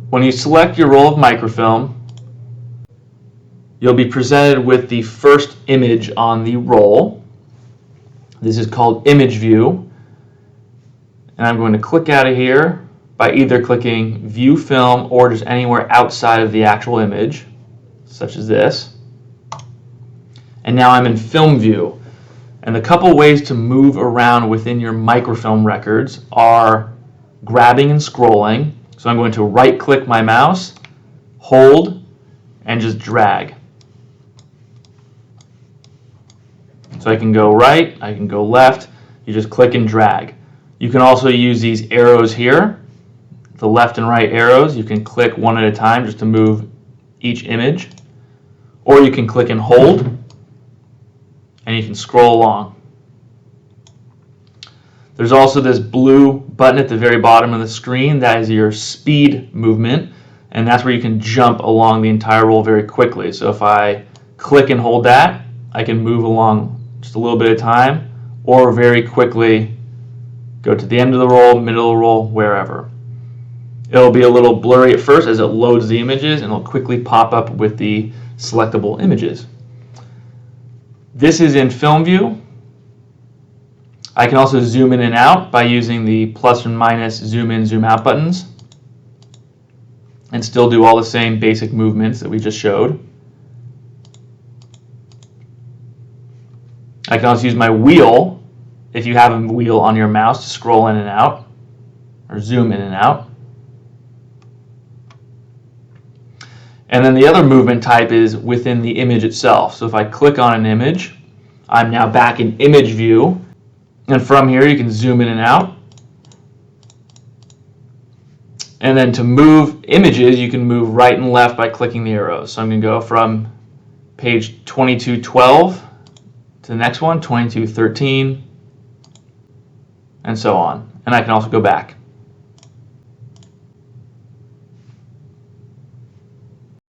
When you select your roll of microfilm, you'll be presented with the first image on the roll. This is called image view, and I'm going to click out of here by either clicking view film or just anywhere outside of the actual image, such as this. And now I'm in film view. And the couple ways to move around within your microfilm records are grabbing and scrolling. So I'm going to right click my mouse, hold, and just drag. So I can go right, I can go left, you just click and drag. You can also use these arrows here, the left and right arrows. You can click one at a time just to move each image. Or you can click and hold, and you can scroll along. There's also this blue button at the very bottom of the screen. That is your speed movement, and that's where you can jump along the entire roll very quickly. So if I click and hold that, I can move along just a little bit at a time, or very quickly go to the end of the roll, middle of the roll, wherever. It'll be a little blurry at first as it loads the images, and it'll quickly pop up with the selectable images. This is in film view. I can also zoom in and out by using the plus and minus zoom in, zoom out buttons, and still do all the same basic movements that we just showed. I can also use my wheel, if you have a wheel on your mouse, to scroll in and out, or zoom in and out. And then the other movement type is within the image itself. So if I click on an image, I'm now back in image view. And from here you can zoom in and out. And then to move images, you can move right and left by clicking the arrows. So I'm going to go from page 2212 to the next one, 2213, and so on. And I can also go back.